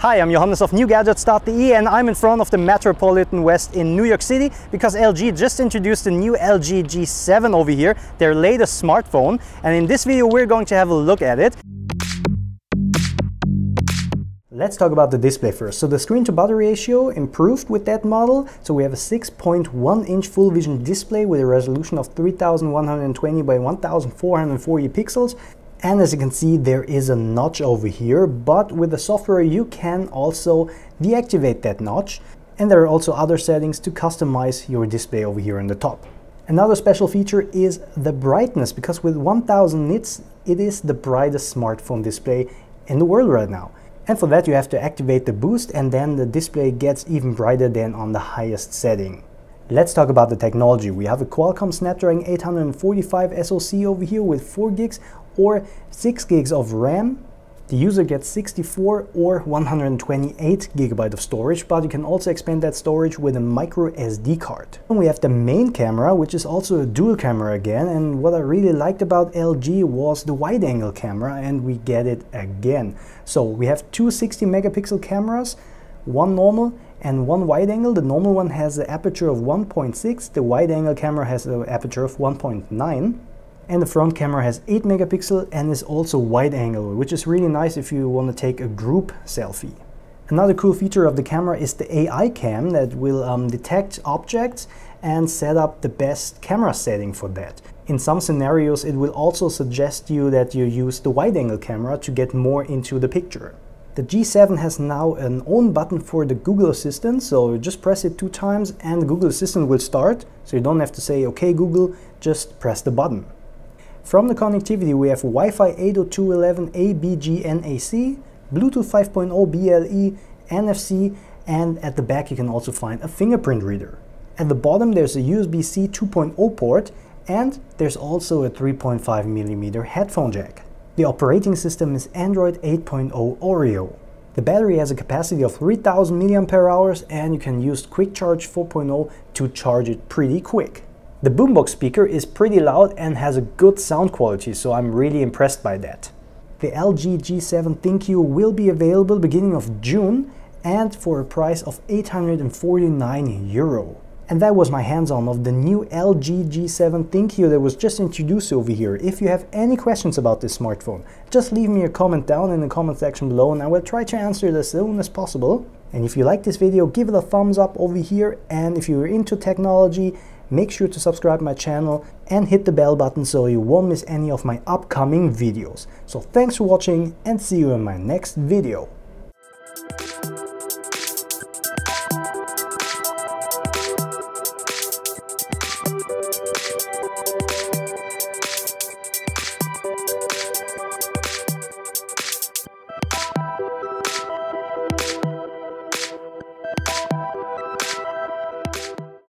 Hi, I'm Johannes of NewGadgets.de and I'm in front of the Metropolitan West in New York City because LG just introduced the new LG G7 over here, their latest smartphone, and in this video we're going to have a look at it. Let's talk about the display first. So the screen to body ratio improved with that model. So we have a 6.1 inch full vision display with a resolution of 3120 by 1440 pixels. And as you can see, there is a notch over here, but with the software you can also deactivate that notch. And there are also other settings to customize your display over here on the top. Another special feature is the brightness, because with 1000 nits it is the brightest smartphone display in the world right now. And for that you have to activate the boost, and then the display gets even brighter than on the highest setting. Let's talk about the technology. We have a Qualcomm Snapdragon 845 SoC over here with 4 gigs or 6 gigs of RAM. The user gets 64 or 128 gigabyte of storage, but you can also expand that storage with a micro SD card. And we have the main camera, which is also a dual camera again, and what I really liked about LG was the wide angle camera, and we get it again. So we have two 60 megapixel cameras, one normal and one wide angle. The normal one has an aperture of 1.6, the wide angle camera has an aperture of 1.9. And the front camera has 8 megapixel and is also wide angle, which is really nice if you want to take a group selfie. Another cool feature of the camera is the AI cam that will detect objects and set up the best camera setting for that. In some scenarios it will also suggest you that you use the wide angle camera to get more into the picture. The G7 has now an on button for the Google Assistant, so you just press it 2 times and the Google Assistant will start, so you don't have to say okay Google, just press the button. From the connectivity we have Wi-Fi 802.11 ABGNAC, Bluetooth 5.0 BLE, NFC, and at the back you can also find a fingerprint reader. At the bottom there's a USB-C 2.0 port, and there's also a 3.5mm headphone jack. The operating system is Android 8.0 Oreo. The battery has a capacity of 3000 mAh and you can use Quick Charge 4.0 to charge it pretty quick. The boombox speaker is pretty loud and has a good sound quality, so I'm really impressed by that. The LG G7 ThinQ will be available beginning of June and for a price of €849. And that was my hands-on of the new LG G7 ThinQ that was just introduced over here. If you have any questions about this smartphone, just leave me a comment down in the comment section below and I will try to answer it as soon as possible. And if you like this video, give it a thumbs up over here, and if you're into technology, make sure to subscribe my channel and hit the bell button so you won't miss any of my upcoming videos. So thanks for watching and see you in my next video.